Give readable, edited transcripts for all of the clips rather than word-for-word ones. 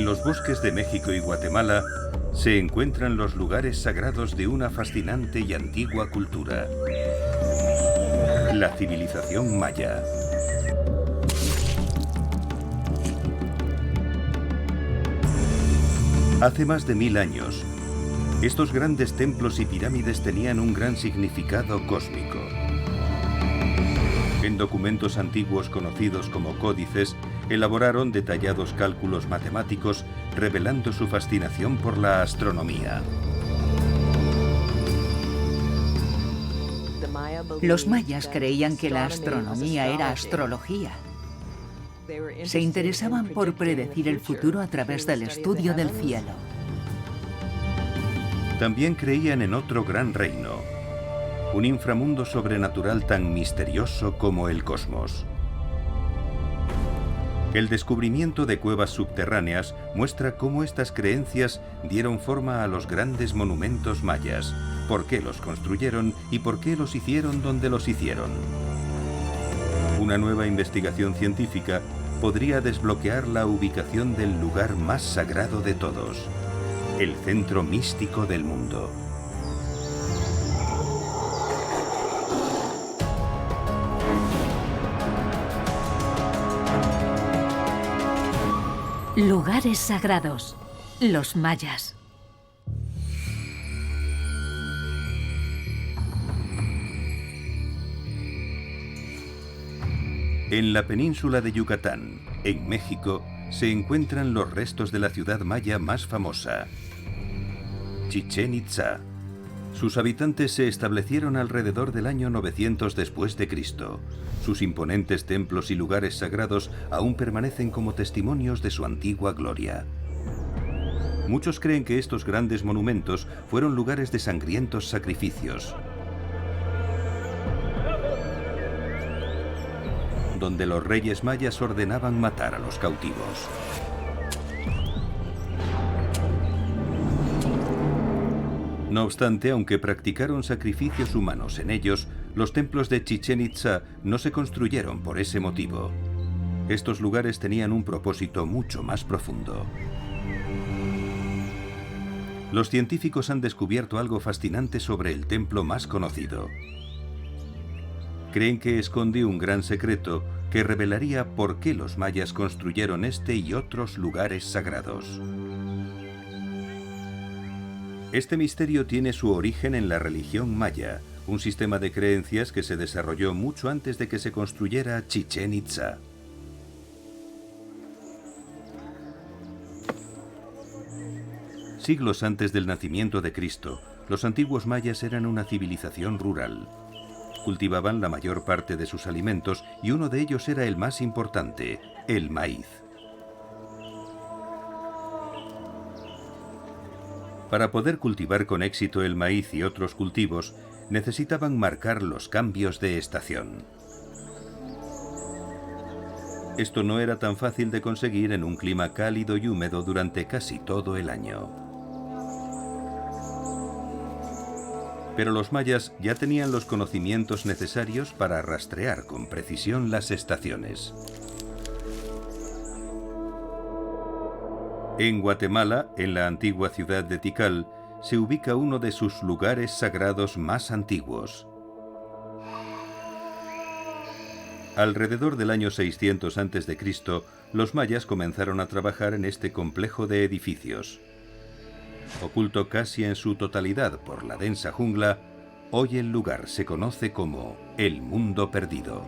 los bosques de México y Guatemala se encuentran los lugares sagrados de una fascinante y antigua cultura: la civilización maya. Hace más de 1000 años, estos grandes templos y pirámides tenían un gran significado cósmico. En documentos antiguos conocidos como códices, elaboraron detallados cálculos matemáticos revelando su fascinación por la astronomía. Los mayas creían que la astronomía era astrología. Se interesaban por predecir el futuro a través del estudio del cielo. También creían en otro gran reino, un inframundo sobrenatural tan misterioso como el cosmos. El descubrimiento de cuevas subterráneas muestra cómo estas creencias dieron forma a los grandes monumentos mayas, por qué los construyeron y por qué los hicieron donde los hicieron. Una nueva investigación científica podría desbloquear la ubicación del lugar más sagrado de todos, el centro místico del mundo. Lugares sagrados, los mayas. En la península de Yucatán, en México, se encuentran los restos de la ciudad maya más famosa, Chichén Itzá. Sus habitantes se establecieron alrededor del año 900 después de Cristo. Sus imponentes templos y lugares sagrados aún permanecen como testimonios de su antigua gloria. Muchos creen que estos grandes monumentos fueron lugares de sangrientos sacrificios, donde los reyes mayas ordenaban matar a los cautivos. No obstante, aunque practicaron sacrificios humanos en ellos, los templos de Chichén Itzá no se construyeron por ese motivo. Estos lugares tenían un propósito mucho más profundo. Los científicos han descubierto algo fascinante sobre el templo más conocido. Creen que esconde un gran secreto que revelaría por qué los mayas construyeron este y otros lugares sagrados. Este misterio tiene su origen en la religión maya, un sistema de creencias que se desarrolló mucho antes de que se construyera Chichén Itzá. Siglos antes del nacimiento de Cristo, los antiguos mayas eran una civilización rural. Cultivaban la mayor parte de sus alimentos y uno de ellos era el más importante, el maíz. Para poder cultivar con éxito el maíz y otros cultivos, necesitaban marcar los cambios de estación. Esto no era tan fácil de conseguir en un clima cálido y húmedo durante casi todo el año. Pero los mayas ya tenían los conocimientos necesarios para rastrear con precisión las estaciones. En Guatemala, en la antigua ciudad de Tikal, se ubica uno de sus lugares sagrados más antiguos. Alrededor del año 600 a.C., los mayas comenzaron a trabajar en este complejo de edificios. Oculto casi en su totalidad por la densa jungla, hoy el lugar se conoce como el Mundo Perdido.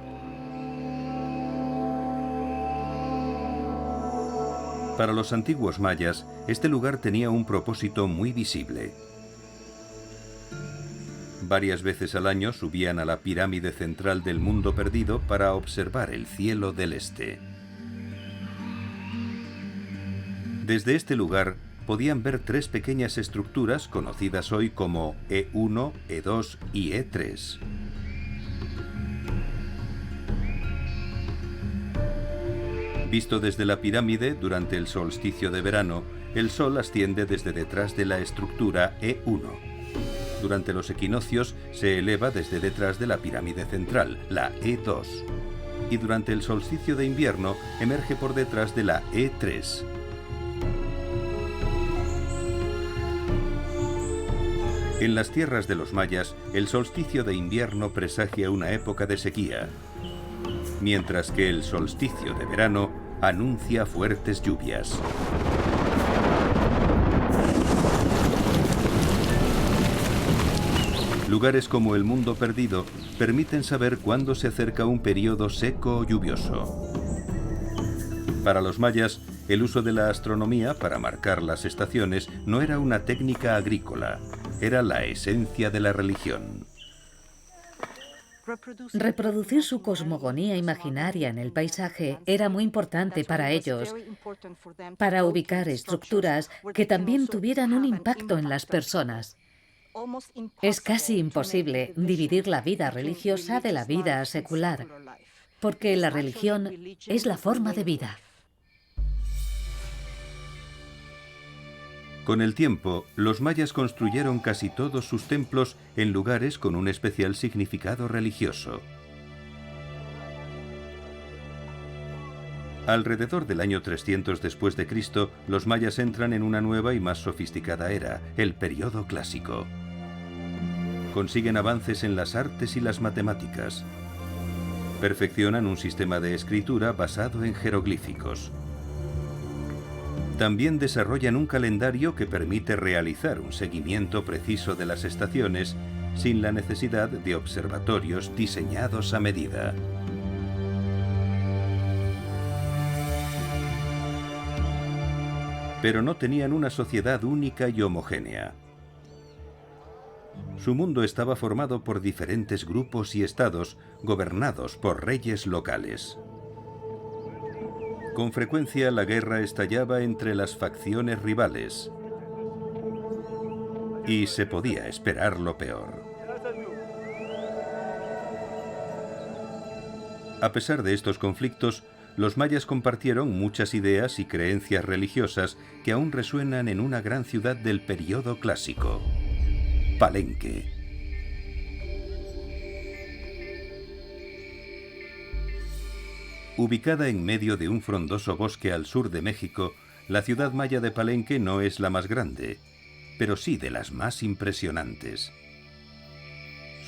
Para los antiguos mayas, este lugar tenía un propósito muy visible. Varias veces al año subían a la pirámide central del Mundo Perdido para observar el cielo del este. Desde este lugar podían ver tres pequeñas estructuras conocidas hoy como E1, E2 y E3. Visto desde la pirámide, durante el solsticio de verano, el sol asciende desde detrás de la estructura E1. Durante los equinoccios se eleva desde detrás de la pirámide central, la E2. Y durante el solsticio de invierno emerge por detrás de la E3. En las tierras de los mayas, el solsticio de invierno presagia una época de sequía, mientras que el solsticio de verano anuncia fuertes lluvias. Lugares como el Mundo Perdido permiten saber cuándo se acerca un periodo seco o lluvioso. Para los mayas, el uso de la astronomía para marcar las estaciones no era una técnica agrícola, era la esencia de la religión. Reproducir su cosmogonía imaginaria en el paisaje era muy importante para ellos, para ubicar estructuras que también tuvieran un impacto en las personas. Es casi imposible dividir la vida religiosa de la vida secular, porque la religión es la forma de vida. Con el tiempo, los mayas construyeron casi todos sus templos en lugares con un especial significado religioso. Alrededor del año 300 después de Cristo, los mayas entran en una nueva y más sofisticada era, el período clásico. Consiguen avances en las artes y las matemáticas. Perfeccionan un sistema de escritura basado en jeroglíficos. También desarrollan un calendario que permite realizar un seguimiento preciso de las estaciones sin la necesidad de observatorios diseñados a medida. Pero no tenían una sociedad única y homogénea. Su mundo estaba formado por diferentes grupos y estados gobernados por reyes locales. Con frecuencia la guerra estallaba entre las facciones rivales y se podía esperar lo peor. A pesar de estos conflictos, los mayas compartieron muchas ideas y creencias religiosas que aún resuenan en una gran ciudad del período clásico, Palenque. Ubicada en medio de un frondoso bosque al sur de México, la ciudad maya de Palenque no es la más grande, pero sí de las más impresionantes.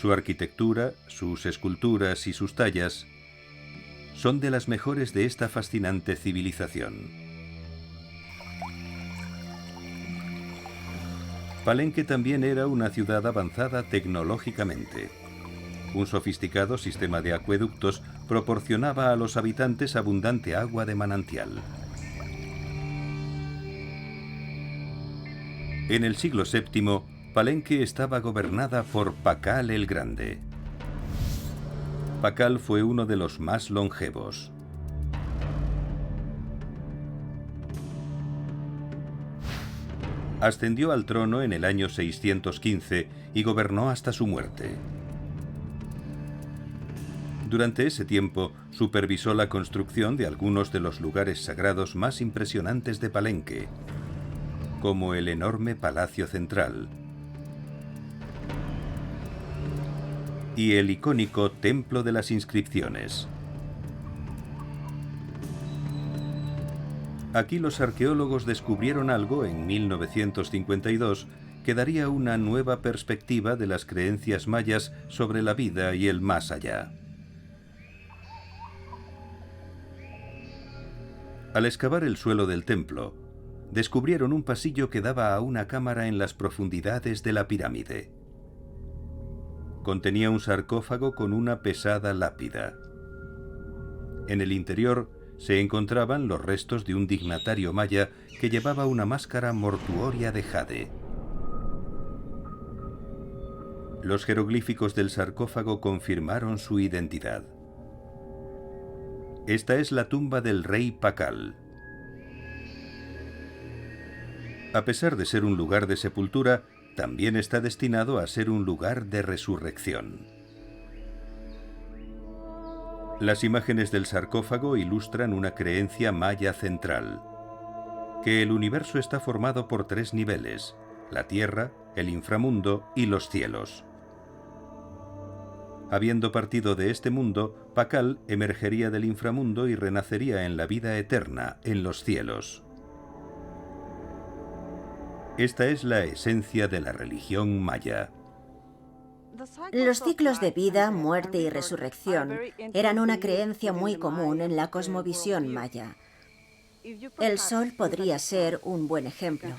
Su arquitectura, sus esculturas y sus tallas son de las mejores de esta fascinante civilización. Palenque también era una ciudad avanzada tecnológicamente. Un sofisticado sistema de acueductos proporcionaba a los habitantes abundante agua de manantial. En el siglo VII, Palenque estaba gobernada por Pakal el Grande. Pakal fue uno de los más longevos. Ascendió al trono en el año 615 y gobernó hasta su muerte. Durante ese tiempo, supervisó la construcción de algunos de los lugares sagrados más impresionantes de Palenque, como el enorme Palacio Central y el icónico Templo de las Inscripciones. Aquí los arqueólogos descubrieron algo en 1952 que daría una nueva perspectiva de las creencias mayas sobre la vida y el más allá. Al excavar el suelo del templo, descubrieron un pasillo que daba a una cámara en las profundidades de la pirámide. Contenía un sarcófago con una pesada lápida. En el interior se encontraban los restos de un dignatario maya que llevaba una máscara mortuoria de jade. Los jeroglíficos del sarcófago confirmaron su identidad. Esta es la tumba del rey Pakal. A pesar de ser un lugar de sepultura, también está destinado a ser un lugar de resurrección. Las imágenes del sarcófago ilustran una creencia maya central, que el universo está formado por 3 niveles: la tierra, el inframundo y los cielos. Habiendo partido de este mundo, Pakal emergería del inframundo y renacería en la vida eterna, en los cielos. Esta es la esencia de la religión maya. Los ciclos de vida, muerte y resurrección eran una creencia muy común en la cosmovisión maya. El sol podría ser un buen ejemplo.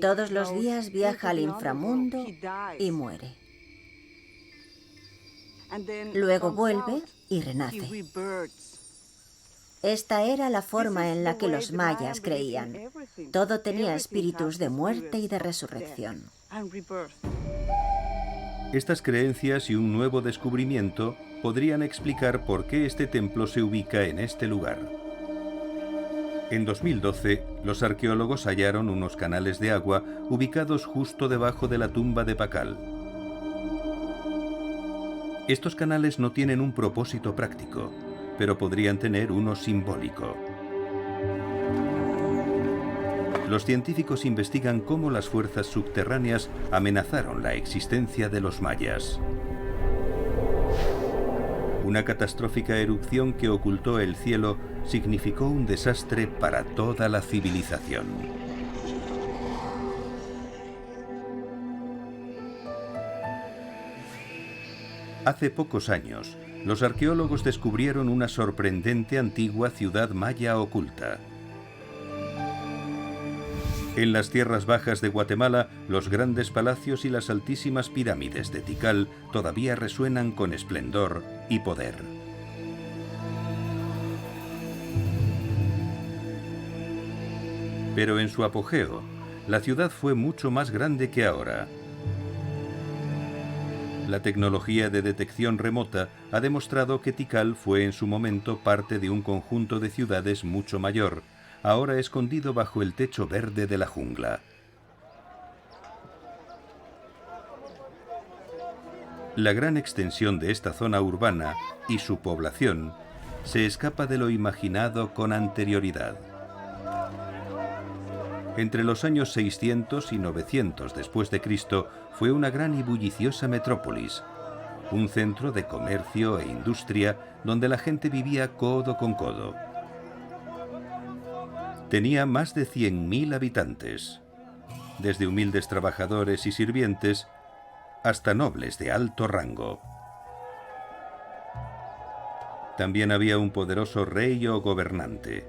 Todos los días viaja al inframundo y muere. Luego vuelve y renace. Esta era la forma en la que los mayas creían. Todo tenía espíritus de muerte y de resurrección. Estas creencias y un nuevo descubrimiento podrían explicar por qué este templo se ubica en este lugar. En 2012, los arqueólogos hallaron unos canales de agua ubicados justo debajo de la tumba de Pakal. Estos canales no tienen un propósito práctico, pero podrían tener uno simbólico. Los científicos investigan cómo las fuerzas subterráneas amenazaron la existencia de los mayas. Una catastrófica erupción que ocultó el cielo significó un desastre para toda la civilización. Hace pocos años, los arqueólogos descubrieron una sorprendente antigua ciudad maya oculta. En las tierras bajas de Guatemala, los grandes palacios y las altísimas pirámides de Tikal todavía resuenan con esplendor y poder. Pero en su apogeo, la ciudad fue mucho más grande que ahora. La tecnología de detección remota ha demostrado que Tikal fue en su momento parte de un conjunto de ciudades mucho mayor, ahora escondido bajo el techo verde de la jungla. La gran extensión de esta zona urbana y su población se escapa de lo imaginado con anterioridad. Entre los años 600 y 900 después de Cristo fue una gran y bulliciosa metrópolis, un centro de comercio e industria donde la gente vivía codo con codo. Tenía más de 100.000 habitantes, desde humildes trabajadores y sirvientes hasta nobles de alto rango. También había un poderoso rey o gobernante.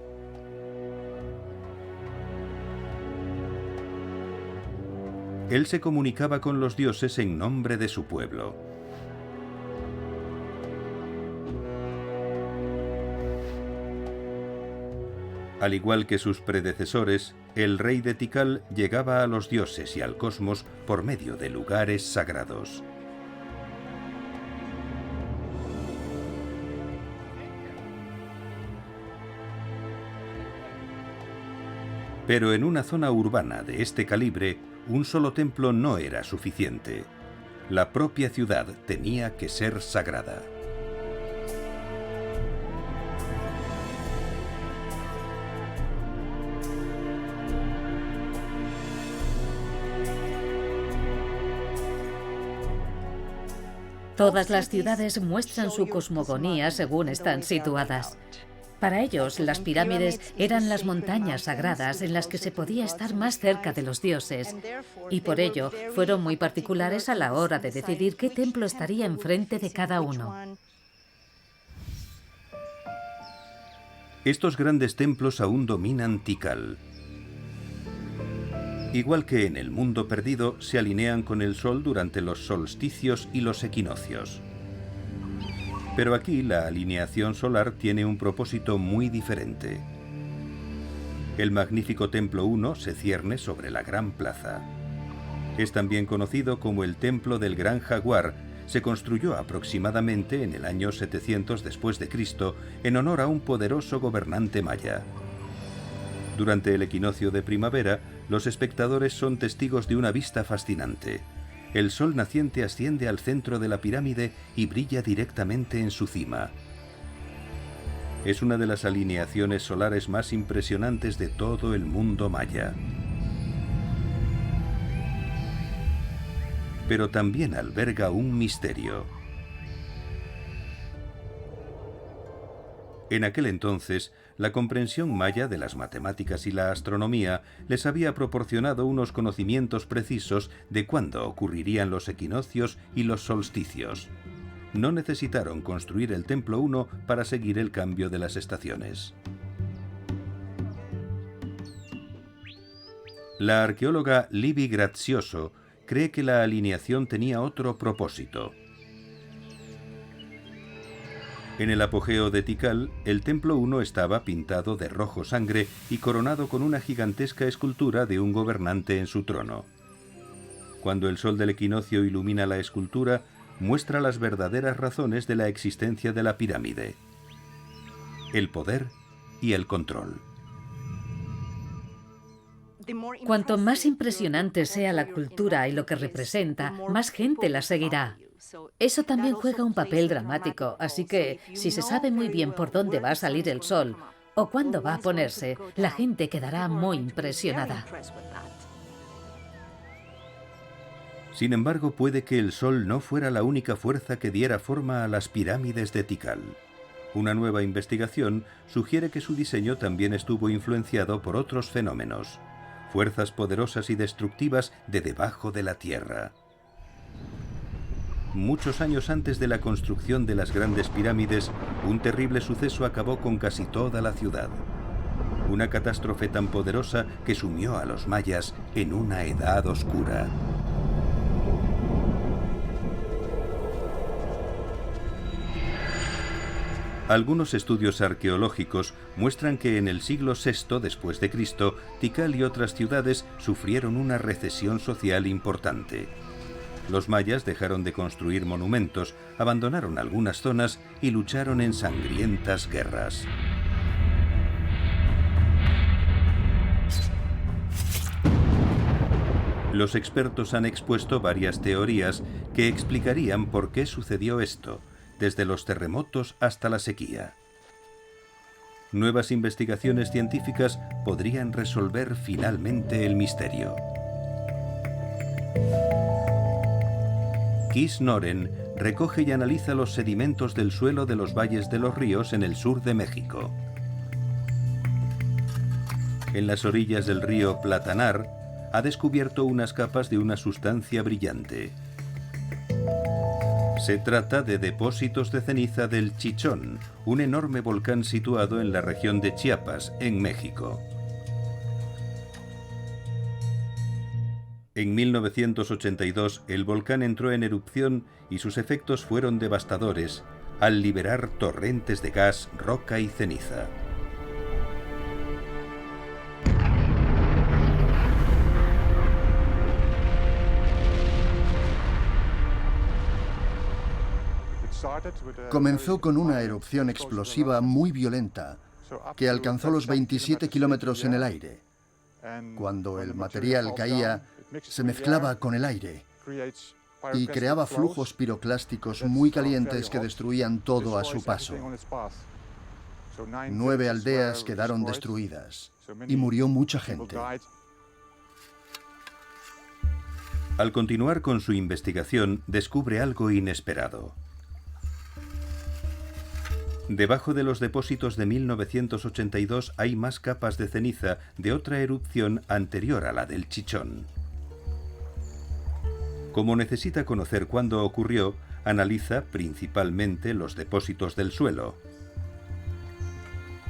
Él se comunicaba con los dioses en nombre de su pueblo. Al igual que sus predecesores, el rey de Tikal llegaba a los dioses y al cosmos por medio de lugares sagrados. Pero en una zona urbana de este calibre, un solo templo no era suficiente. La propia ciudad tenía que ser sagrada. Todas las ciudades muestran su cosmogonía según están situadas. Para ellos, las pirámides eran las montañas sagradas en las que se podía estar más cerca de los dioses, y por ello fueron muy particulares a la hora de decidir qué templo estaría enfrente de cada uno. Estos grandes templos aún dominan Tikal. Igual que en el mundo perdido, se alinean con el sol durante los solsticios y los equinoccios. Pero aquí la alineación solar tiene un propósito muy diferente. El magnífico Templo 1 se cierne sobre la gran plaza. Es también conocido como el Templo del Gran Jaguar. Se construyó aproximadamente en el año 700 después de Cristo en honor a un poderoso gobernante maya. Durante el equinoccio de primavera, los espectadores son testigos de una vista fascinante. El sol naciente asciende al centro de la pirámide y brilla directamente en su cima. Es una de las alineaciones solares más impresionantes de todo el mundo maya. Pero también alberga un misterio. En aquel entonces, la comprensión maya de las matemáticas y la astronomía les había proporcionado unos conocimientos precisos de cuándo ocurrirían los equinoccios y los solsticios. No necesitaron construir el Templo 1 para seguir el cambio de las estaciones. La arqueóloga Libby Grazioso cree que la alineación tenía otro propósito. En el apogeo de Tikal, el Templo 1 estaba pintado de rojo sangre y coronado con una gigantesca escultura de un gobernante en su trono. Cuando el sol del equinoccio ilumina la escultura, muestra las verdaderas razones de la existencia de la pirámide: el poder y el control. Cuanto más impresionante sea la cultura y lo que representa, más gente la seguirá. Eso también juega un papel dramático, así que si se sabe muy bien por dónde va a salir el sol o cuándo va a ponerse, la gente quedará muy impresionada. Sin embargo, puede que el sol no fuera la única fuerza que diera forma a las pirámides de Tikal. Una nueva investigación sugiere que su diseño también estuvo influenciado por otros fenómenos, fuerzas poderosas y destructivas de debajo de la tierra. Muchos años antes de la construcción de las grandes pirámides, un terrible suceso acabó con casi toda la ciudad. Una catástrofe tan poderosa que sumió a los mayas en una edad oscura. Algunos estudios arqueológicos muestran que en el siglo VI después de Cristo, Tikal y otras ciudades sufrieron una recesión social importante. Los mayas dejaron de construir monumentos, abandonaron algunas zonas y lucharon en sangrientas guerras. Los expertos han expuesto varias teorías que explicarían por qué sucedió esto, desde los terremotos hasta la sequía. Nuevas investigaciones científicas podrían resolver finalmente el misterio. Kees Noren recoge y analiza los sedimentos del suelo de los valles de los ríos en el sur de México. En las orillas del río Platanar, ha descubierto unas capas de una sustancia brillante. Se trata de depósitos de ceniza del Chichón, un enorme volcán situado en la región de Chiapas, en México. En 1982, el volcán entró en erupción y sus efectos fueron devastadores, al liberar torrentes de gas, roca y ceniza. Comenzó con una erupción explosiva muy violenta, que alcanzó los 27 kilómetros en el aire. Cuando el material caía, se mezclaba con el aire y creaba flujos piroclásticos muy calientes que destruían todo a su paso. 9 aldeas quedaron destruidas y murió mucha gente. Al continuar con su investigación, descubre algo inesperado. Debajo de los depósitos de 1982 hay más capas de ceniza de otra erupción anterior a la del Chichón. Como necesita conocer cuándo ocurrió, analiza principalmente los depósitos del suelo,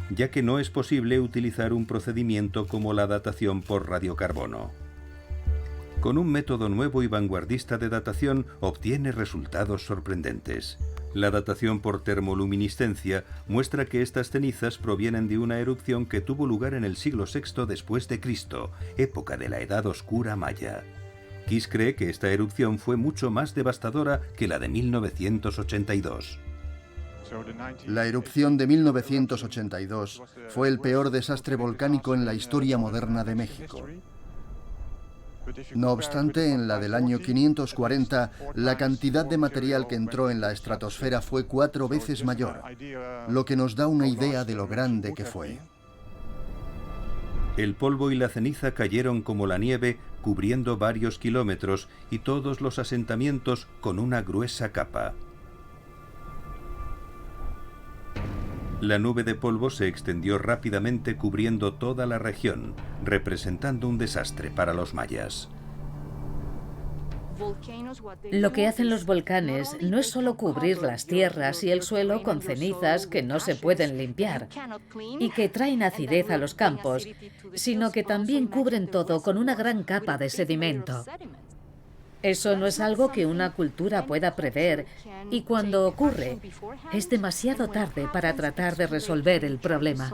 ya que no es posible utilizar un procedimiento como la datación por radiocarbono. Con un método nuevo y vanguardista de datación obtiene resultados sorprendentes. La datación por termoluminiscencia muestra que estas cenizas provienen de una erupción que tuvo lugar en el siglo VI después de Cristo, época de la Edad Oscura maya. Kees cree que esta erupción fue mucho más devastadora que la de 1982. La erupción de 1982 fue el peor desastre volcánico en la historia moderna de México. No obstante, en la del año 540, la cantidad de material que entró en la estratosfera fue 4 veces mayor, lo que nos da una idea de lo grande que fue. El polvo y la ceniza cayeron como la nieve, cubriendo varios kilómetros y todos los asentamientos con una gruesa capa. La nube de polvo se extendió rápidamente cubriendo toda la región, representando un desastre para los mayas. Lo que hacen los volcanes no es solo cubrir las tierras y el suelo con cenizas que no se pueden limpiar y que traen acidez a los campos, sino que también cubren todo con una gran capa de sedimento. Eso no es algo que una cultura pueda prever, y cuando ocurre, es demasiado tarde para tratar de resolver el problema.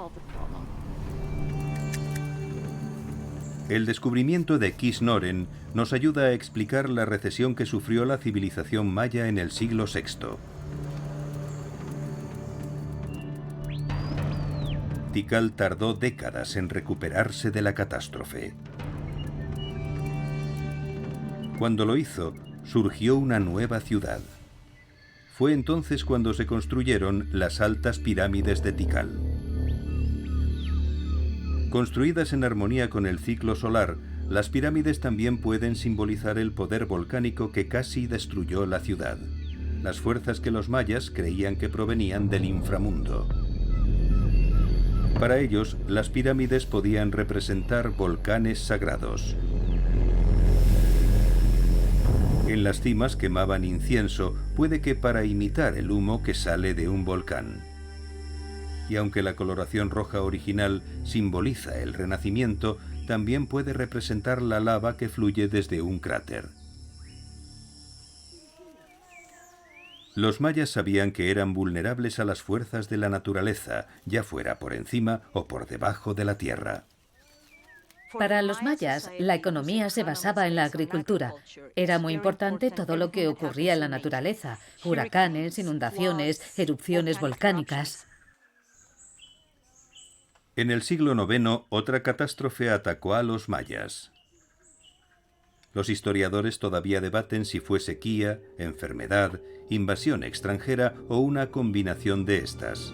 El descubrimiento de Kis-Noren nos ayuda a explicar la recesión que sufrió la civilización maya en el siglo VI. Tikal tardó décadas en recuperarse de la catástrofe. Cuando lo hizo, surgió una nueva ciudad. Fue entonces cuando se construyeron las altas pirámides de Tikal. Construidas en armonía con el ciclo solar, las pirámides también pueden simbolizar el poder volcánico que casi destruyó la ciudad, las fuerzas que los mayas creían que provenían del inframundo. Para ellos, las pirámides podían representar volcanes sagrados. En las cimas quemaban incienso, puede que para imitar el humo que sale de un volcán. Y aunque la coloración roja original simboliza el renacimiento, también puede representar la lava que fluye desde un cráter. Los mayas sabían que eran vulnerables a las fuerzas de la naturaleza, ya fuera por encima o por debajo de la tierra. Para los mayas, la economía se basaba en la agricultura. Era muy importante todo lo que ocurría en la naturaleza: huracanes, inundaciones, erupciones volcánicas. En el siglo IX, otra catástrofe atacó a los mayas. Los historiadores todavía debaten si fue sequía, enfermedad, invasión extranjera o una combinación de estas.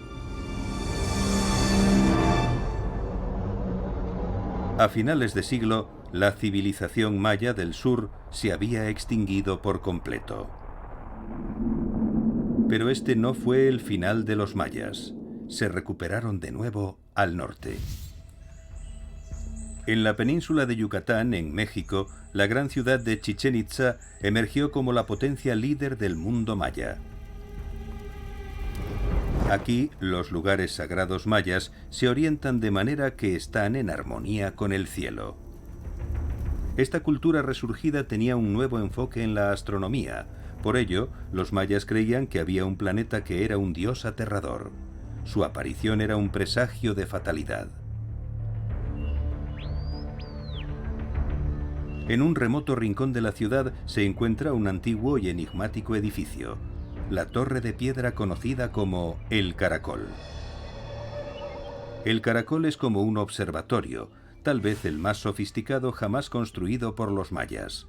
A finales de siglo, la civilización maya del sur se había extinguido por completo. Pero este no fue el final de los mayas. Se recuperaron de nuevo al norte. En la península de Yucatán, en México, la gran ciudad de Chichén Itzá emergió como la potencia líder del mundo maya. Aquí, los lugares sagrados mayas se orientan de manera que están en armonía con el cielo. Esta cultura resurgida tenía un nuevo enfoque en la astronomía. Por ello, los mayas creían que había un planeta que era un dios aterrador. Su aparición era un presagio de fatalidad. En un remoto rincón de la ciudad se encuentra un antiguo y enigmático edificio, la torre de piedra conocida como El Caracol. El Caracol es como un observatorio, tal vez el más sofisticado jamás construido por los mayas.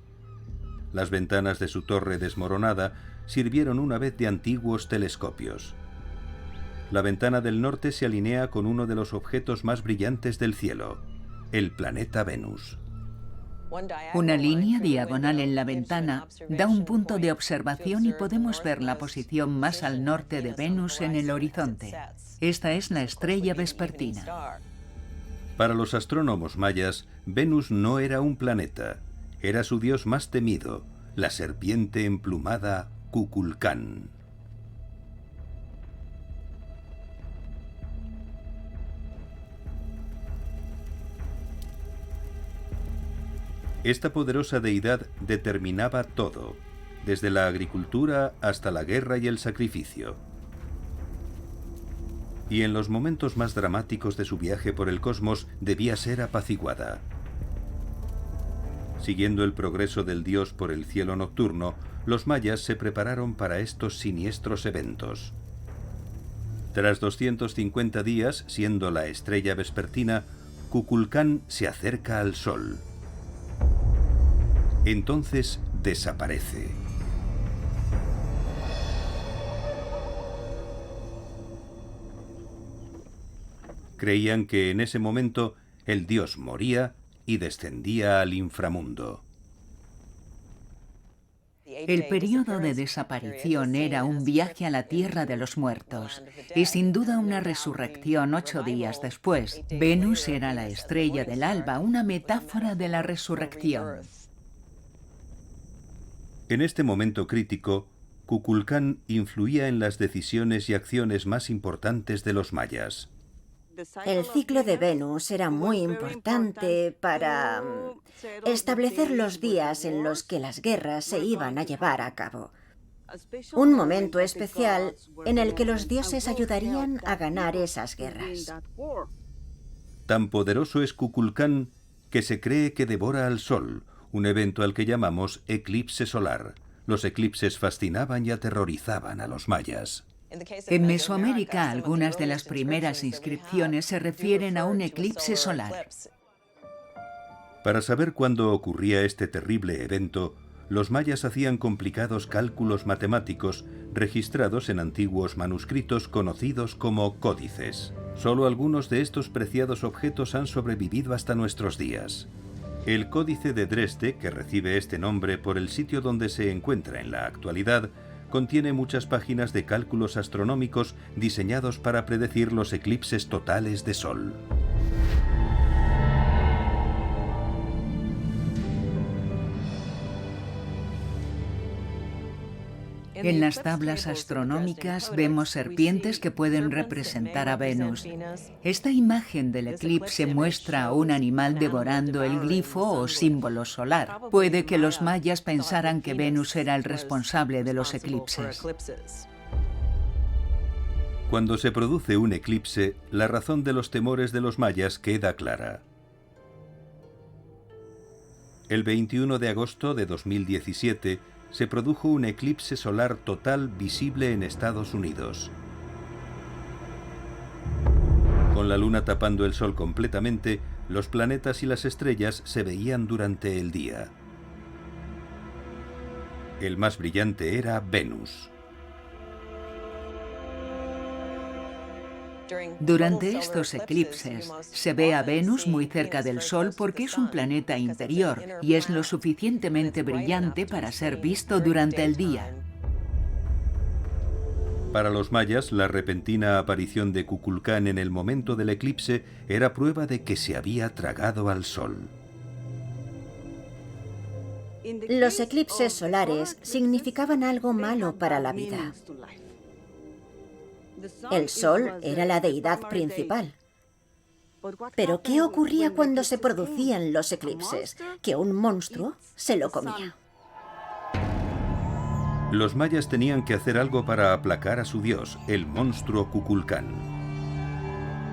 Las ventanas de su torre desmoronada sirvieron una vez de antiguos telescopios. La ventana del norte se alinea con uno de los objetos más brillantes del cielo, el planeta Venus. Una línea diagonal en la ventana da un punto de observación y podemos ver la posición más al norte de Venus en el horizonte. Esta es la estrella vespertina. Para los astrónomos mayas, Venus no era un planeta, era su dios más temido, la serpiente emplumada Kukulcán. Esta poderosa deidad determinaba todo, desde la agricultura hasta la guerra y el sacrificio. Y en los momentos más dramáticos de su viaje por el cosmos debía ser apaciguada. Siguiendo el progreso del dios por el cielo nocturno, los mayas se prepararon para estos siniestros eventos. Tras 250 días, siendo la estrella vespertina, Kukulcán se acerca al sol. Entonces desaparece. Creían que en ese momento el dios moría y descendía al inframundo. El periodo de desaparición era un viaje a la tierra de los muertos y sin duda una resurrección 8 días después. Venus era la estrella del alba, una metáfora de la resurrección. En este momento crítico, Kukulcán influía en las decisiones y acciones más importantes de los mayas. El ciclo de Venus era muy importante para establecer los días en los que las guerras se iban a llevar a cabo. Un momento especial en el que los dioses ayudarían a ganar esas guerras. Tan poderoso es Kukulcán que se cree que devora al sol, un evento al que llamamos eclipse solar. Los eclipses fascinaban y aterrorizaban a los mayas. En Mesoamérica, algunas de las primeras inscripciones se refieren a un eclipse solar. Para saber cuándo ocurría este terrible evento, los mayas hacían complicados cálculos matemáticos registrados en antiguos manuscritos conocidos como códices. Solo algunos de estos preciados objetos han sobrevivido hasta nuestros días. El Códice de Dresde, que recibe este nombre por el sitio donde se encuentra en la actualidad, contiene muchas páginas de cálculos astronómicos diseñados para predecir los eclipses totales de sol. En las tablas astronómicas vemos serpientes que pueden representar a Venus. Esta imagen del eclipse muestra a un animal devorando el glifo o símbolo solar. Puede que los mayas pensaran que Venus era el responsable de los eclipses. Cuando se produce un eclipse, la razón de los temores de los mayas queda clara. El 21 de agosto de 2017, se produjo un eclipse solar total visible en Estados Unidos. Con la luna tapando el sol completamente, los planetas y las estrellas se veían durante el día. El más brillante era Venus. Durante estos eclipses se ve a Venus muy cerca del Sol porque es un planeta interior y es lo suficientemente brillante para ser visto durante el día. Para los mayas, la repentina aparición de Kukulcán en el momento del eclipse era prueba de que se había tragado al Sol. Los eclipses solares significaban algo malo para la vida. El Sol era la deidad principal. Pero ¿qué ocurría cuando se producían los eclipses? Que un monstruo se lo comía. Los mayas tenían que hacer algo para aplacar a su dios, el monstruo Kukulcán.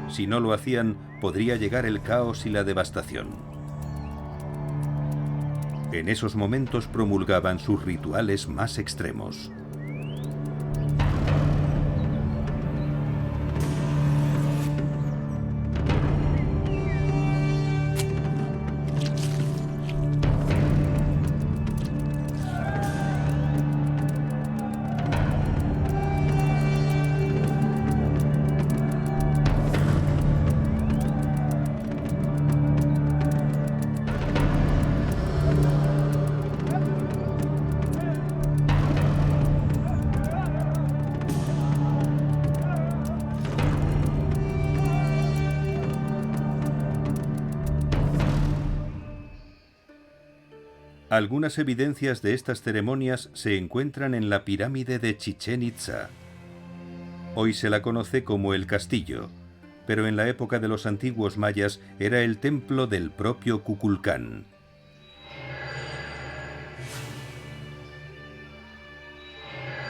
Si no lo hacían, podría llegar el caos y la devastación. En esos momentos promulgaban sus rituales más extremos. Algunas evidencias de estas ceremonias se encuentran en la pirámide de Chichén Itzá. Hoy se la conoce como el castillo, pero en la época de los antiguos mayas era el templo del propio Kukulcán.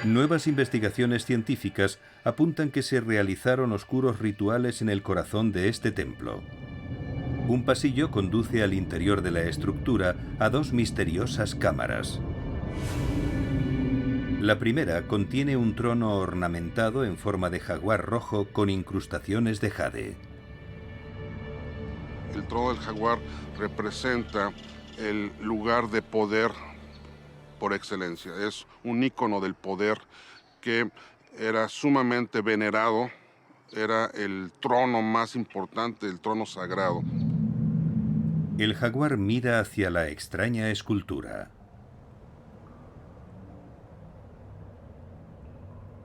Nuevas investigaciones científicas apuntan que se realizaron oscuros rituales en el corazón de este templo. Un pasillo conduce al interior de la estructura a dos misteriosas cámaras. La primera contiene un trono ornamentado en forma de jaguar rojo con incrustaciones de jade. El trono del jaguar representa el lugar de poder por excelencia. Es un ícono del poder que era sumamente venerado. Era el trono más importante, el trono sagrado. El jaguar mira hacia la extraña escultura.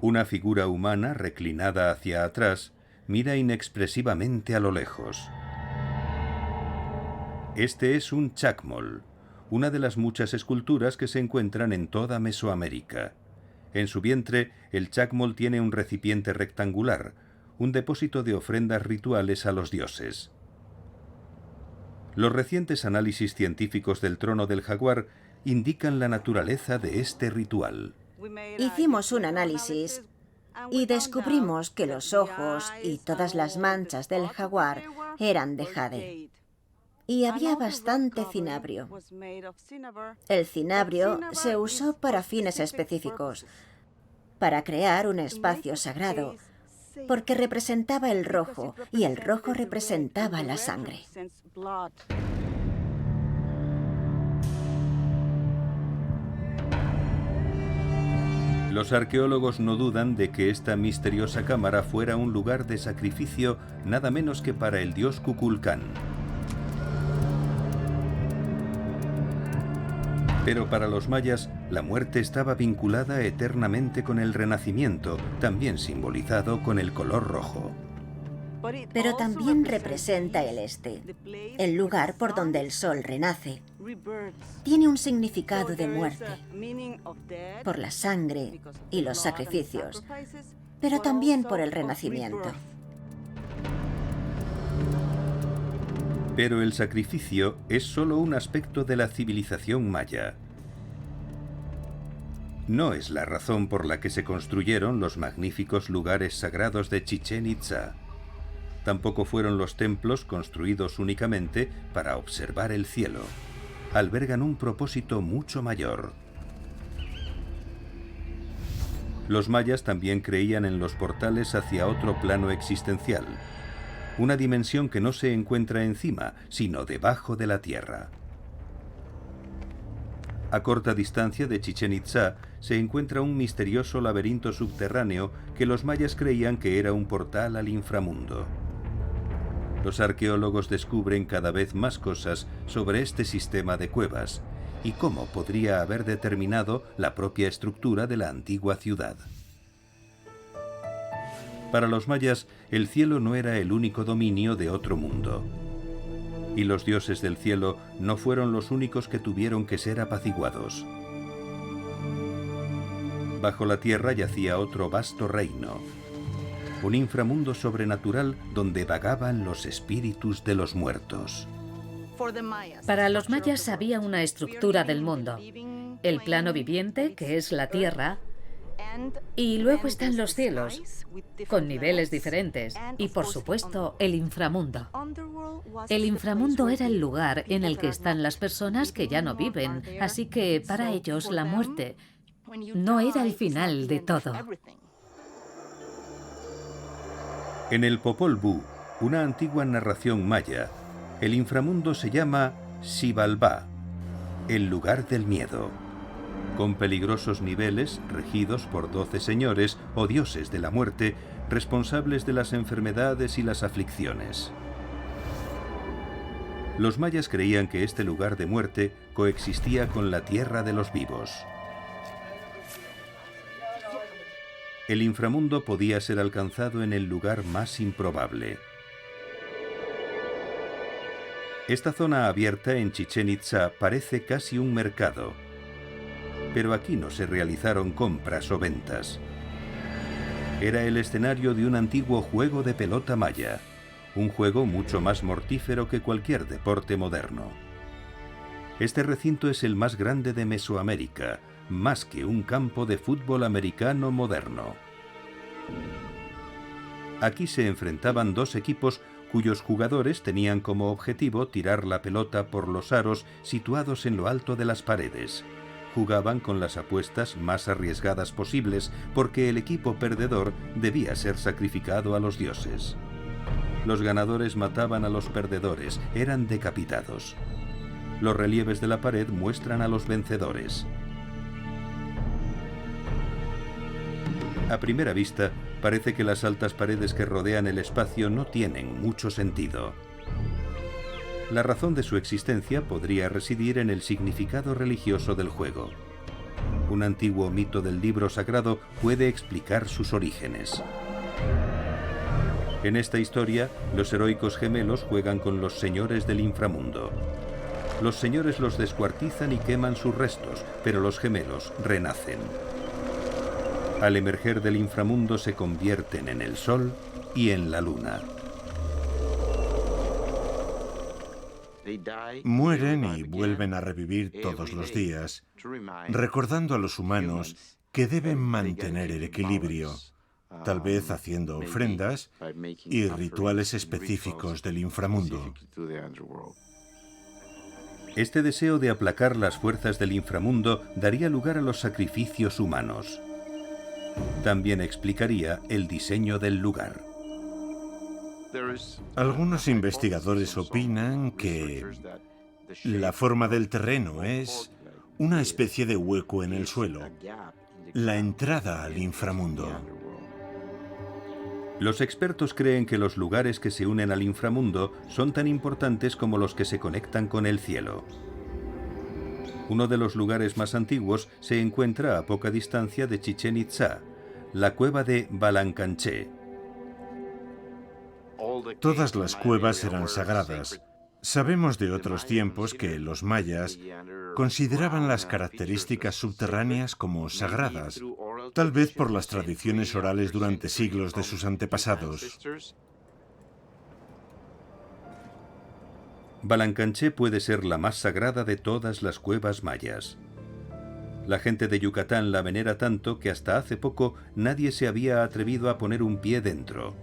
Una figura humana reclinada hacia atrás mira inexpresivamente a lo lejos. Este es un chacmol, una de las muchas esculturas que se encuentran en toda Mesoamérica. En su vientre, el chacmol tiene un recipiente rectangular, un depósito de ofrendas rituales a los dioses. Los recientes análisis científicos del trono del jaguar indican la naturaleza de este ritual. Hicimos un análisis y descubrimos que los ojos y todas las manchas del jaguar eran de jade. Y había bastante cinabrio. El cinabrio se usó para fines específicos, para crear un espacio sagrado, porque representaba el rojo, y el rojo representaba la sangre. Los arqueólogos no dudan de que esta misteriosa cámara fuera un lugar de sacrificio nada menos que para el dios Kukulcán. Pero para los mayas, la muerte estaba vinculada eternamente con el renacimiento, también simbolizado con el color rojo. Pero también representa el este, el lugar por donde el sol renace. Tiene un significado de muerte, por la sangre y los sacrificios, pero también por el renacimiento. Pero el sacrificio es solo un aspecto de la civilización maya. No es la razón por la que se construyeron los magníficos lugares sagrados de Chichén Itzá. Tampoco fueron los templos construidos únicamente para observar el cielo. Albergan un propósito mucho mayor. Los mayas también creían en los portales hacia otro plano existencial, una dimensión que no se encuentra encima, sino debajo de la tierra. A corta distancia de Chichén Itzá se encuentra un misterioso laberinto subterráneo que los mayas creían que era un portal al inframundo. Los arqueólogos descubren cada vez más cosas sobre este sistema de cuevas y cómo podría haber determinado la propia estructura de la antigua ciudad. Para los mayas, el cielo no era el único dominio de otro mundo. Y los dioses del cielo no fueron los únicos que tuvieron que ser apaciguados. Bajo la tierra yacía otro vasto reino, un inframundo sobrenatural donde vagaban los espíritus de los muertos. Para los mayas había una estructura del mundo, el plano viviente, que es la tierra, y luego están los cielos, con niveles diferentes, y por supuesto el inframundo. El inframundo era el lugar en el que están las personas que ya no viven, así que para ellos la muerte no era el final de todo. En el Popol Vuh, una antigua narración maya, el inframundo se llama Xibalbá, el lugar del miedo, con peligrosos niveles regidos por 12 señores o dioses de la muerte, responsables de las enfermedades y las aflicciones. Los mayas creían que este lugar de muerte coexistía con la tierra de los vivos. El inframundo podía ser alcanzado en el lugar más improbable. Esta zona abierta en Chichén Itzá parece casi un mercado, pero aquí no se realizaron compras o ventas. Era el escenario de un antiguo juego de pelota maya, un juego mucho más mortífero que cualquier deporte moderno. Este recinto es el más grande de Mesoamérica, más que un campo de fútbol americano moderno. Aquí se enfrentaban dos equipos cuyos jugadores tenían como objetivo tirar la pelota por los aros situados en lo alto de las paredes. Jugaban con las apuestas más arriesgadas posibles porque el equipo perdedor debía ser sacrificado a los dioses. Los ganadores mataban a los perdedores, eran decapitados. Los relieves de la pared muestran a los vencedores. A primera vista, parece que las altas paredes que rodean el espacio no tienen mucho sentido. La razón de su existencia podría residir en el significado religioso del juego. Un antiguo mito del libro sagrado puede explicar sus orígenes. En esta historia, los heroicos gemelos juegan con los señores del inframundo. Los señores los descuartizan y queman sus restos, pero los gemelos renacen. Al emerger del inframundo se convierten en el sol y en la luna. Mueren y vuelven a revivir todos los días, recordando a los humanos que deben mantener el equilibrio, tal vez haciendo ofrendas y rituales específicos del inframundo. Este deseo de aplacar las fuerzas del inframundo daría lugar a los sacrificios humanos. También explicaría el diseño del lugar. Algunos investigadores opinan que la forma del terreno es una especie de hueco en el suelo, la entrada al inframundo. Los expertos creen que los lugares que se unen al inframundo son tan importantes como los que se conectan con el cielo. Uno de los lugares más antiguos se encuentra a poca distancia de Chichén Itzá, la cueva de Balancanché. Todas las cuevas eran sagradas. Sabemos de otros tiempos que los mayas consideraban las características subterráneas como sagradas, tal vez por las tradiciones orales durante siglos de sus antepasados. Balancanché puede ser la más sagrada de todas las cuevas mayas. La gente de Yucatán la venera tanto que hasta hace poco nadie se había atrevido a poner un pie dentro.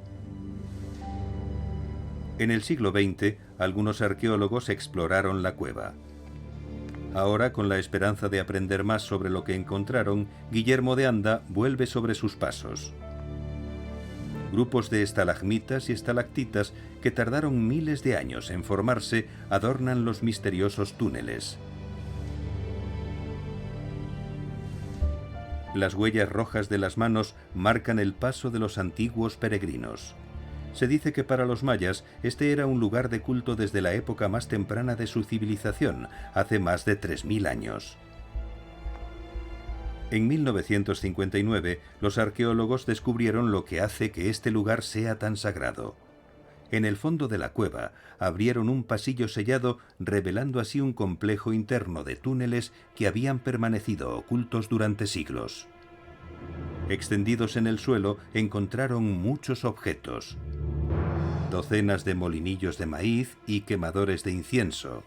En el siglo XX, algunos arqueólogos exploraron la cueva. Ahora, con la esperanza de aprender más sobre lo que encontraron, Guillermo de Anda vuelve sobre sus pasos. Grupos de estalagmitas y estalactitas que tardaron miles de años en formarse adornan los misteriosos túneles. Las huellas rojas de las manos marcan el paso de los antiguos peregrinos. Se dice que para los mayas este era un lugar de culto desde la época más temprana de su civilización, hace más de 3000 años. En 1959, los arqueólogos descubrieron lo que hace que este lugar sea tan sagrado. En el fondo de la cueva abrieron un pasillo sellado, revelando así un complejo interno de túneles que habían permanecido ocultos durante siglos. Extendidos en el suelo encontraron muchos objetos. Docenas de molinillos de maíz y quemadores de incienso.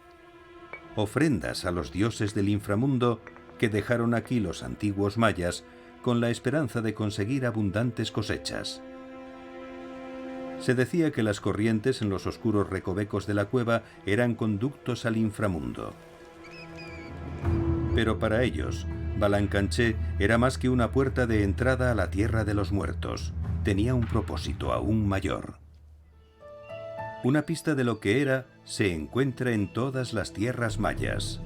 Ofrendas a los dioses del inframundo que dejaron aquí los antiguos mayas con la esperanza de conseguir abundantes cosechas. Se decía que las corrientes en los oscuros recovecos de la cueva eran conductos al inframundo. Pero para ellos, Balancanché era más que una puerta de entrada a la tierra de los muertos. Tenía un propósito aún mayor. Una pista de lo que era se encuentra en todas las tierras mayas.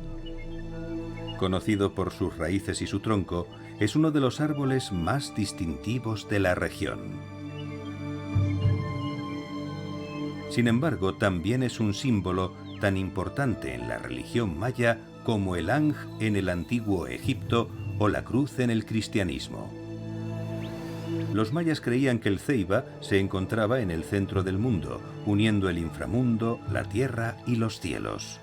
Conocido por sus raíces y su tronco, es uno de los árboles más distintivos de la región. Sin embargo, también es un símbolo tan importante en la religión maya como el Ankh en el antiguo Egipto o la cruz en el cristianismo. Los mayas creían que el Ceiba se encontraba en el centro del mundo, uniendo el inframundo, la tierra y los cielos.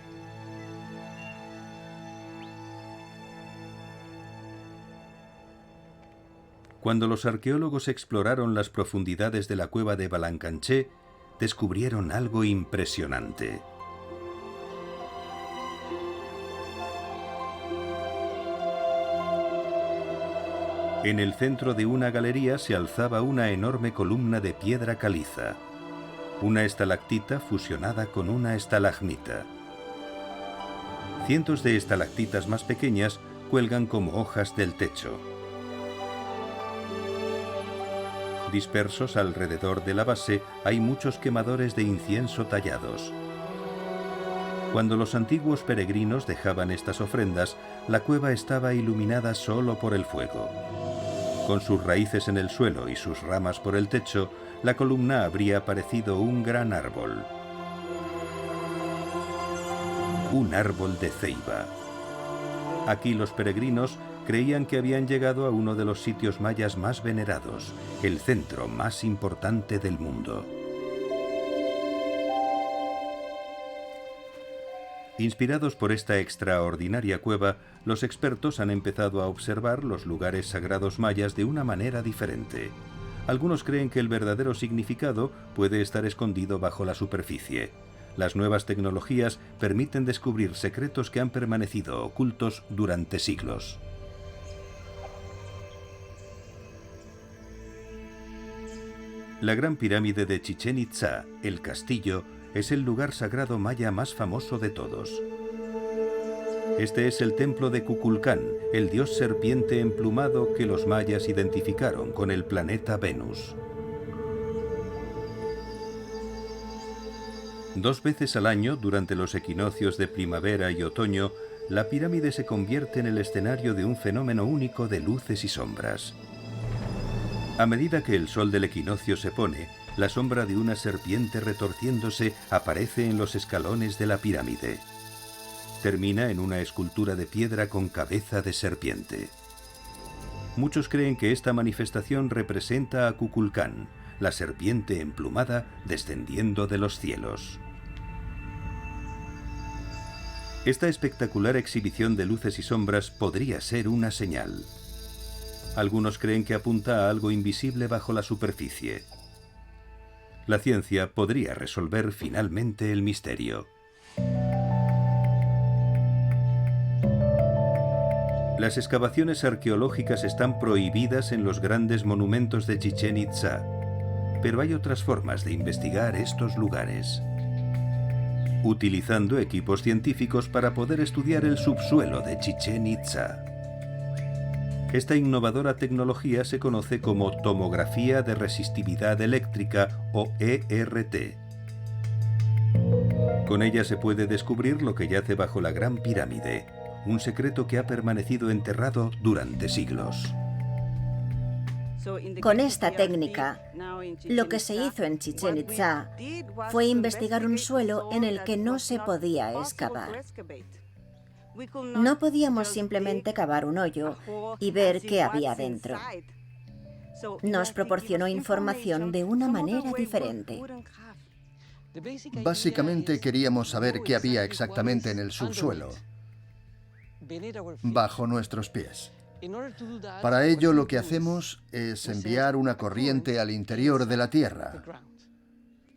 Cuando los arqueólogos exploraron las profundidades de la cueva de Balancanché, descubrieron algo impresionante. En el centro de una galería se alzaba una enorme columna de piedra caliza, una estalactita fusionada con una estalagmita. Cientos de estalactitas más pequeñas cuelgan como hojas del techo. Dispersos alrededor de la base hay muchos quemadores de incienso tallados. Cuando los antiguos peregrinos dejaban estas ofrendas, la cueva estaba iluminada solo por el fuego. Con sus raíces en el suelo y sus ramas por el techo, la columna habría parecido un gran árbol. Un árbol de ceiba. Aquí los peregrinos Creían que habían llegado a uno de los sitios mayas más venerados, el centro más importante del mundo. Inspirados por esta extraordinaria cueva, los expertos han empezado a observar los lugares sagrados mayas de una manera diferente. Algunos creen que el verdadero significado puede estar escondido bajo la superficie. Las nuevas tecnologías permiten descubrir secretos que han permanecido ocultos durante siglos. La Gran Pirámide de Chichén Itzá, el castillo, es el lugar sagrado maya más famoso de todos. Este es el templo de Kukulcán, el dios serpiente emplumado que los mayas identificaron con el planeta Venus. 2 veces al año, durante los equinoccios de primavera y otoño, la pirámide se convierte en el escenario de un fenómeno único de luces y sombras. A medida que el sol del equinoccio se pone, la sombra de una serpiente retorciéndose aparece en los escalones de la pirámide. Termina en una escultura de piedra con cabeza de serpiente. Muchos creen que esta manifestación representa a Kukulcán, la serpiente emplumada descendiendo de los cielos. Esta espectacular exhibición de luces y sombras podría ser una señal. Algunos creen que apunta a algo invisible bajo la superficie. La ciencia podría resolver finalmente el misterio. Las excavaciones arqueológicas están prohibidas en los grandes monumentos de Chichén Itzá, pero hay otras formas de investigar estos lugares. Utilizando equipos científicos para poder estudiar el subsuelo de Chichén Itzá. Esta innovadora tecnología se conoce como tomografía de resistividad eléctrica o ERT. Con ella se puede descubrir lo que yace bajo la Gran Pirámide, un secreto que ha permanecido enterrado durante siglos. Con esta técnica, lo que se hizo en Chichén Itzá fue investigar un suelo en el que no se podía excavar. No podíamos simplemente cavar un hoyo y ver qué había dentro. Nos proporcionó información de una manera diferente. Básicamente queríamos saber qué había exactamente en el subsuelo, bajo nuestros pies. Para ello lo que hacemos es enviar una corriente al interior de la Tierra,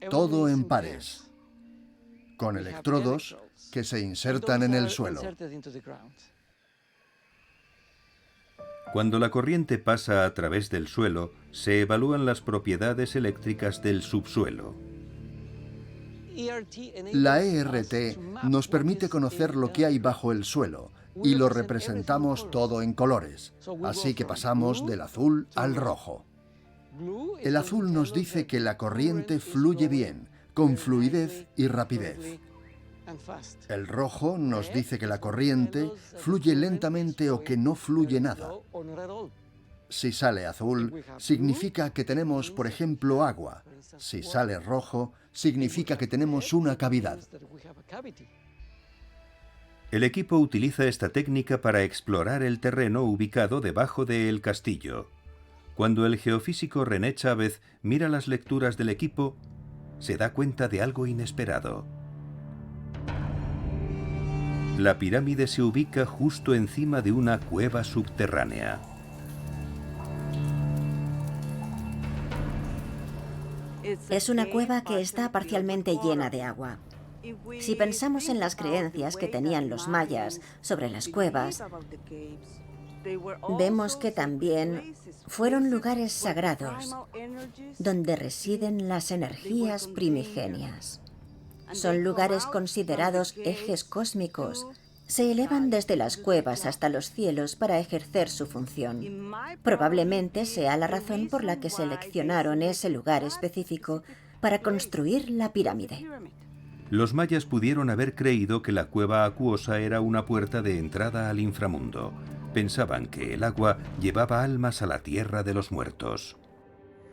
todo en pares, con electrodos que se insertan en el suelo. Cuando la corriente pasa a través del suelo, se evalúan las propiedades eléctricas del subsuelo. La ERT nos permite conocer lo que hay bajo el suelo y lo representamos todo en colores, así que pasamos del azul al rojo. El azul nos dice que la corriente fluye bien, con fluidez y rapidez. El rojo nos dice que la corriente fluye lentamente o que no fluye nada. Si sale azul, significa que tenemos, por ejemplo, agua. Si sale rojo, significa que tenemos una cavidad. El equipo utiliza esta técnica para explorar el terreno ubicado debajo del castillo. Cuando el geofísico René Chávez mira las lecturas del equipo, se da cuenta de algo inesperado. La pirámide se ubica justo encima de una cueva subterránea. Es una cueva que está parcialmente llena de agua. Si pensamos en las creencias que tenían los mayas sobre las cuevas, vemos que también fueron lugares sagrados donde residen las energías primigenias. Son lugares considerados ejes cósmicos. Se elevan desde las cuevas hasta los cielos para ejercer su función. Probablemente sea la razón por la que seleccionaron ese lugar específico para construir la pirámide. Los mayas pudieron haber creído que la cueva acuosa era una puerta de entrada al inframundo. Pensaban que el agua llevaba almas a la tierra de los muertos.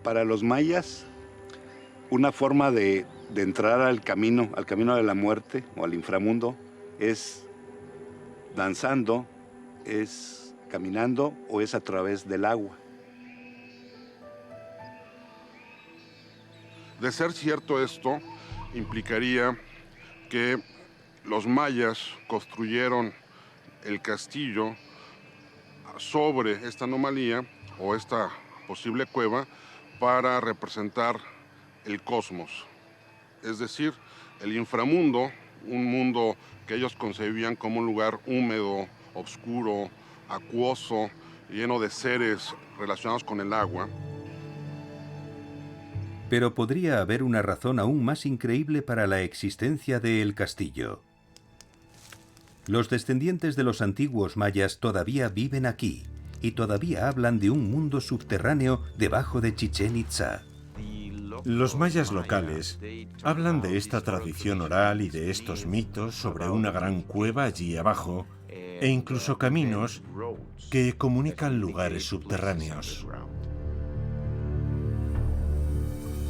Para los mayas, una forma de entrar al camino de la muerte o al inframundo es danzando, es caminando o es a través del agua. De ser cierto esto, implicaría que los mayas construyeron el castillo sobre esta anomalía o esta posible cueva para representar el cosmos. Es decir, el inframundo, un mundo que ellos concebían como un lugar húmedo, oscuro, acuoso, lleno de seres relacionados con el agua. Pero podría haber una razón aún más increíble para la existencia de El Castillo. Los descendientes de los antiguos mayas todavía viven aquí y todavía hablan de un mundo subterráneo debajo de Chichén Itzá. Los mayas locales hablan de esta tradición oral y de estos mitos sobre una gran cueva allí abajo e incluso caminos que comunican lugares subterráneos.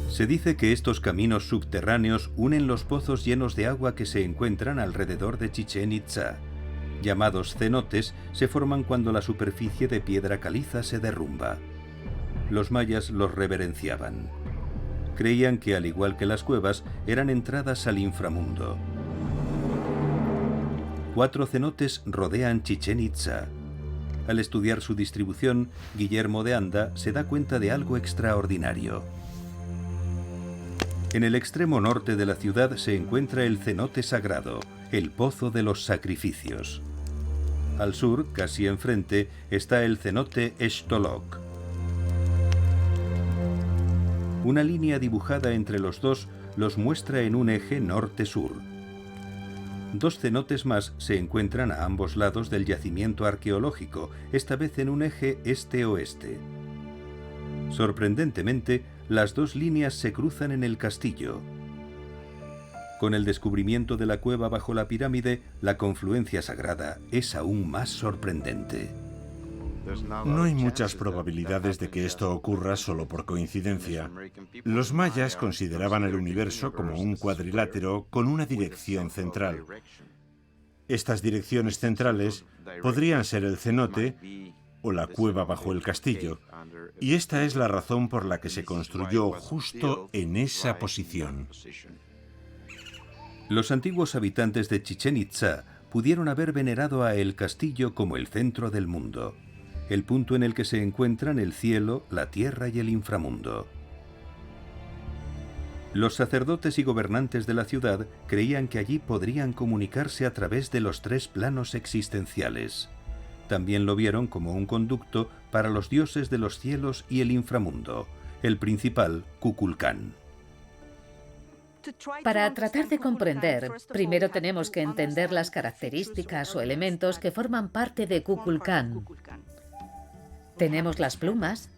Se dice que estos caminos subterráneos unen los pozos llenos de agua que se encuentran alrededor de Chichén Itzá. Llamados cenotes, se forman cuando la superficie de piedra caliza se derrumba. Los mayas los reverenciaban. Creían que, al igual que las cuevas, eran entradas al inframundo. 4 cenotes rodean Chichén Itzá. Al estudiar su distribución, Guillermo de Anda se da cuenta de algo extraordinario. En el extremo norte de la ciudad se encuentra el cenote sagrado, el pozo de los sacrificios. Al sur, casi enfrente, está el cenote Xtolok. Una línea dibujada entre los dos los muestra en un eje norte-sur. 2 cenotes más se encuentran a ambos lados del yacimiento arqueológico, esta vez en un eje este-oeste. Sorprendentemente, las 2 líneas se cruzan en el castillo. Con el descubrimiento de la cueva bajo la pirámide, la confluencia sagrada es aún más sorprendente. No hay muchas probabilidades de que esto ocurra solo por coincidencia. Los mayas consideraban el universo como un cuadrilátero con una dirección central. Estas direcciones centrales podrían ser el cenote o la cueva bajo el castillo, y esta es la razón por la que se construyó justo en esa posición. Los antiguos habitantes de Chichén Itzá pudieron haber venerado a El Castillo como el centro del mundo, el punto en el que se encuentran el cielo, la tierra y el inframundo. Los sacerdotes y gobernantes de la ciudad creían que allí podrían comunicarse a través de los 3 planos existenciales. También lo vieron como un conducto para los dioses de los cielos y el inframundo, el principal, Kukulcán. Para tratar de comprender, primero tenemos que entender las características o elementos que forman parte de Kukulcán. Tenemos las plumas,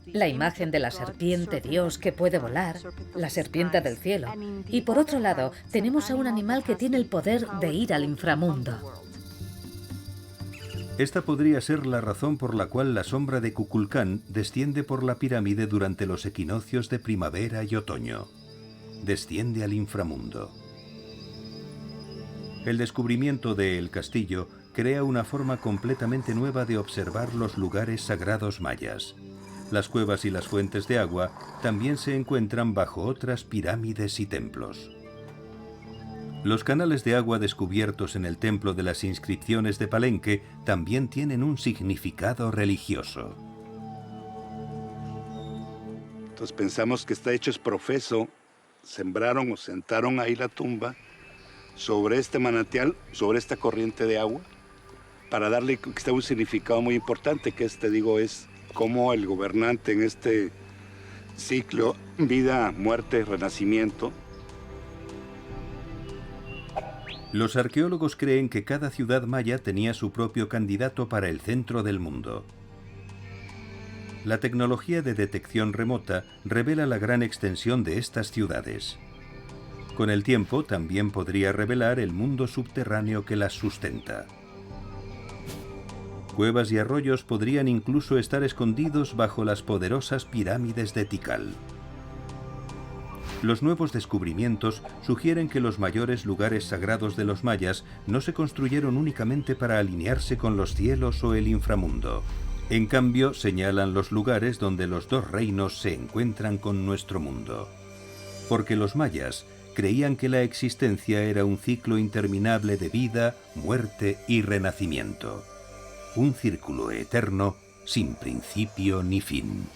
la imagen de la serpiente dios que puede volar, la serpiente del cielo, y por otro lado, tenemos a un animal que tiene el poder de ir al inframundo. Esta podría ser la razón por la cual la sombra de Kukulcán desciende por la pirámide durante los equinoccios de primavera y otoño. Desciende al inframundo. El descubrimiento de El Castillo crea una forma completamente nueva de observar los lugares sagrados mayas. Las cuevas y las fuentes de agua también se encuentran bajo otras pirámides y templos. Los canales de agua descubiertos en el templo de las inscripciones de Palenque también tienen un significado religioso. Entonces pensamos que está hecho es profeso, sembraron o sentaron ahí la tumba sobre este manantial, sobre esta corriente de agua, para darle que está un significado muy importante, que es cómo el gobernante en este ciclo, vida, muerte, renacimiento. Los arqueólogos creen que cada ciudad maya tenía su propio candidato para el centro del mundo. La tecnología de detección remota revela la gran extensión de estas ciudades. Con el tiempo también podría revelar el mundo subterráneo que las sustenta. Cuevas y arroyos podrían incluso estar escondidos bajo las poderosas pirámides de Tikal. Los nuevos descubrimientos sugieren que los mayores lugares sagrados de los mayas no se construyeron únicamente para alinearse con los cielos o el inframundo. En cambio, señalan los lugares donde los dos reinos se encuentran con nuestro mundo. Porque los mayas creían que la existencia era un ciclo interminable de vida, muerte y renacimiento. Un círculo eterno sin principio ni fin.